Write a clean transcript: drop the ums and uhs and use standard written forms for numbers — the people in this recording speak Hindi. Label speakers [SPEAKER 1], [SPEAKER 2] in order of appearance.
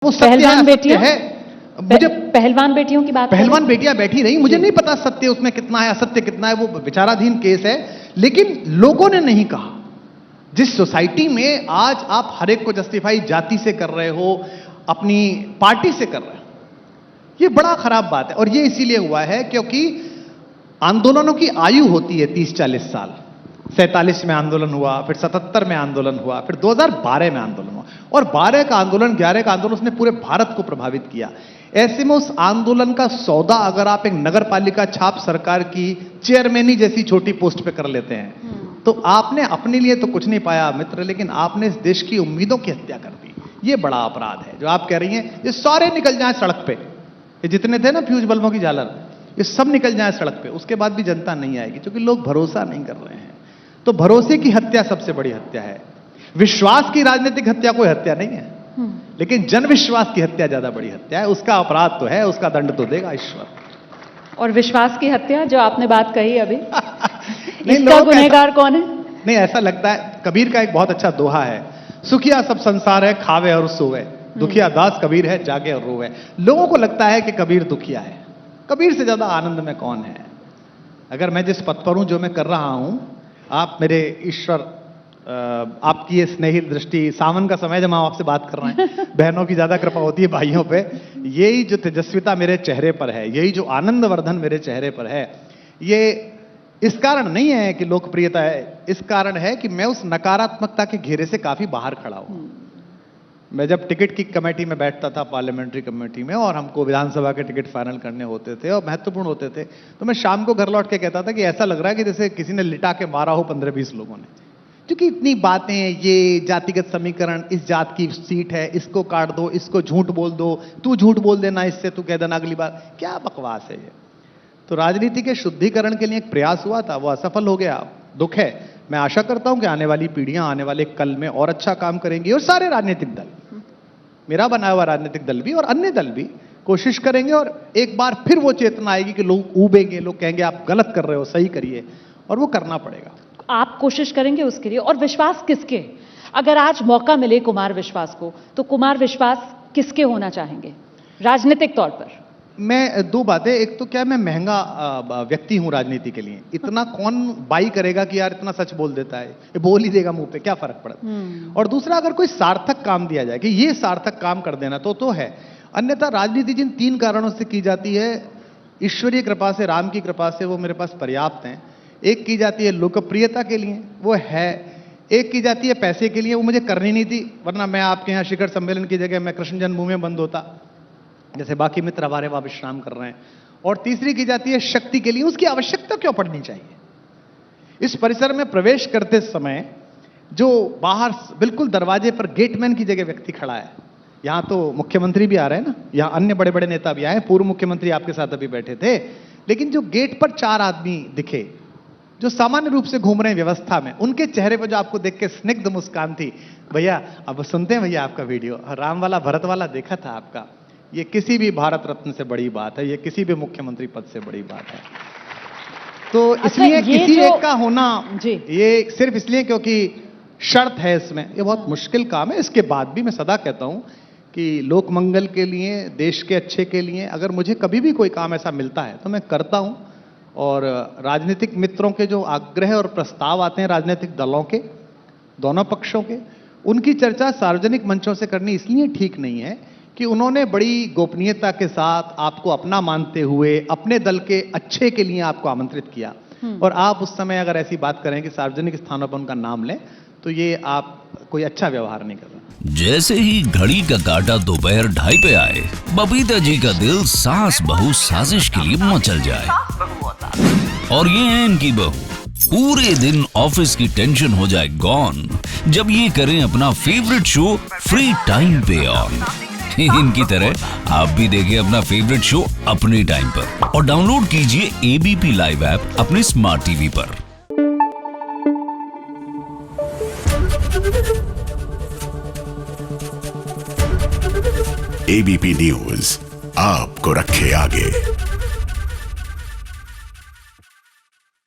[SPEAKER 1] वो पहलवान बेटियां है।
[SPEAKER 2] मुझे पहलवान बेटियों की बात,
[SPEAKER 1] पहलवान बेटियां बैठी रही, मुझे नहीं पता सत्य उसमें कितना है, असत्य कितना है, वो विचाराधीन केस है। लेकिन लोगों ने नहीं कहा। जिस सोसाइटी में आज आप हर एक को जस्टिफाई जाति से कर रहे हो, अपनी पार्टी से कर रहे हो, ये बड़ा खराब बात है। और ये इसीलिए हुआ है क्योंकि आंदोलनों की आयु होती है 30-40 साल। 47 में आंदोलन हुआ, फिर 77 में आंदोलन हुआ, फिर 2012 में आंदोलन हुआ, और 12 का आंदोलन, 11 का आंदोलन, उसने पूरे भारत को प्रभावित किया। ऐसे में उस आंदोलन का सौदा अगर आप एक नगर पालिका छाप सरकार की चेयरमैनी जैसी छोटी पोस्ट पे कर लेते हैं, तो आपने अपने लिए तो कुछ नहीं पाया मित्र, लेकिन आपने इस देश की उम्मीदों की हत्या कर दी। ये बड़ा अपराध है जो आप कह रही हैं। ये सारे निकल जाएं सड़क पे, ये जितने थे ना फ्यूज बल्बों की झालर, ये सब निकल जाएं सड़क पे, उसके बाद भी जनता नहीं आएगी, क्योंकि लोग भरोसा नहीं कर रहे हैं। तो भरोसे की हत्या सबसे बड़ी हत्या है। विश्वास की राजनीतिक हत्या कोई हत्या नहीं है, लेकिन जन विश्वास की हत्या ज्यादा बड़ी हत्या है। उसका अपराध तो है, उसका दंड तो देगा ईश्वर।
[SPEAKER 2] और विश्वास की हत्या जो आपने बात कही अभी, इसका गुनहगार कौन है?
[SPEAKER 1] नहीं, ऐसा लगता है, कबीर का एक बहुत अच्छा दोहा है, सुखिया सब संसार है, खावे और सोवे, दुखिया दास कबीर है, जागे और रोवे। लोगों को लगता है कि कबीर दुखिया है। कबीर से ज्यादा आनंद में कौन है? अगर मैं जिस पद पर हूं, जो मैं कर रहा हूं, आप मेरे ईश्वर, आपकी ये स्नेही दृष्टि, सावन का समय जब हम आपसे बात कर रहे हैं, बहनों की ज्यादा कृपा होती है भाइयों पे, यही जो तेजस्विता मेरे चेहरे पर है, यही जो आनंद वर्धन मेरे चेहरे पर है, ये इस कारण नहीं है कि लोकप्रियता है, इस कारण है कि मैं उस नकारात्मकता के घेरे से काफी बाहर खड़ा हूं। मैं जब टिकट की कमेटी में बैठता था, पार्लियामेंट्री कमेटी में, और हमको विधानसभा के टिकट फाइनल करने होते थे और महत्वपूर्ण होते थे, तो मैं शाम को घर लौट के कहता था कि ऐसा लग रहा है कि जैसे किसी ने लिटा के मारा हो 15-20 लोगों ने, क्योंकि इतनी बातें, ये जातिगत समीकरण, इस जात की सीट है, इसको काट दो, इसको झूठ बोल दो, तू झूठ बोल देना, इससे तू कह देना अगली बार, क्या बकवास है ये। तो राजनीति के शुद्धिकरण के लिए एक प्रयास हुआ था, वो असफल हो गया, दुख है। मैं आशा करता हूं कि आने वाली पीढ़ियां आने वाले कल में और अच्छा काम करेंगी, और सारे राजनीतिक दल, मेरा बनाया हुआ राजनीतिक दल भी और अन्य दल भी कोशिश करेंगे, और एक बार फिर वो चेतना आएगी कि लोग ऊबेंगे, लोग कहेंगे आप गलत कर रहे हो, सही करिए, और वो करना पड़ेगा।
[SPEAKER 2] आप कोशिश करेंगे उसके लिए। और विश्वास किसके? अगर आज मौका मिले कुमार विश्वास को, तो कुमार विश्वास किसके होना चाहेंगे राजनीतिक तौर पर?
[SPEAKER 1] मैं दो बातें, एक तो क्या मैं महंगा व्यक्ति हूं राजनीति के लिए, इतना कौन बाई करेगा कि यार इतना सच बोल देता है, ये बोल ही देगा मुंह पे, क्या फर्क पड़ता। और दूसरा, अगर कोई सार्थक काम दिया जाए कि ये सार्थक काम कर देना, तो है। अन्यथा राजनीति जिन 3 कारणों से की जाती है, ईश्वरीय कृपा से, राम की कृपा से, वो मेरे पास पर्याप्त हैं। एक की जाती है लोकप्रियता के लिए, वो है। एक की जाती है पैसे के लिए, वो मुझे करनी नहीं थी, वरना मैं आपके यहाँ शिखर सम्मेलन की जगह मैं कृष्ण जन्मभूमि में बंद होता, जैसे बाकी मित्र हमारे वहां विश्राम कर रहे हैं। और तीसरी की जाती है शक्ति के लिए, उसकी आवश्यकता क्यों पड़नी चाहिए? इस परिसर में प्रवेश करते समय जो बाहर बिल्कुल दरवाजे पर गेटमैन की जगह व्यक्ति खड़ा है, यहां तो मुख्यमंत्री भी आ रहे हैं ना, यहां अन्य बड़े बड़े नेता भी आए, पूर्व मुख्यमंत्री आपके साथ अभी बैठे थे, लेकिन जो गेट पर 4 आदमी दिखे, जो सामान्य रूप से घूम रहे हैं व्यवस्था में, उनके चेहरे पर जो आपको देख के स्निग्ध मुस्कान थी, भैया अब सुनते हैं भैया आपका वीडियो, राम वाला भरत वाला देखा था आपका, ये किसी भी भारत रत्न से बड़ी बात है, ये किसी भी मुख्यमंत्री पद से बड़ी बात है। तो इसलिए किसी एक का होना, ये सिर्फ इसलिए क्योंकि शर्त है इसमें, ये बहुत मुश्किल काम है। इसके बाद भी मैं सदा कहता हूं कि लोक मंगल के लिए, देश के अच्छे के लिए, अगर मुझे कभी भी कोई काम ऐसा मिलता है तो मैं करता हूं। और राजनीतिक मित्रों के जो आग्रह और प्रस्ताव आते हैं, राजनीतिक दलों के, दोनों पक्षों के, उनकी चर्चा सार्वजनिक मंचों से करनी इसलिए ठीक नहीं है कि उन्होंने बड़ी गोपनीयता के साथ आपको अपना मानते हुए अपने दल के अच्छे के लिए आपको आमंत्रित किया, और आप उस समय अगर ऐसी बात करें कि सार्वजनिक स्थानों पर उनका नाम लें, तो ये आप कोई अच्छा व्यवहार नहीं कर रहे।
[SPEAKER 3] जैसे ही घड़ी का काटा दोपहर 2:30 पे आए, बबीता जी का दिल सास बहू साजिश के लिए मचल जाए। और ये है इनकी बहू, पूरे दिन ऑफिस की टेंशन हो जाए गॉन जब ये करें अपना फेवरेट शो फ्री टाइम पे ऑन। इनकी तरह आप भी देखिए अपना फेवरेट शो अपने टाइम पर, और डाउनलोड कीजिए एबीपी लाइव ऐप अपने स्मार्ट टीवी पर।
[SPEAKER 4] एबीपी न्यूज आपको रखे आगे।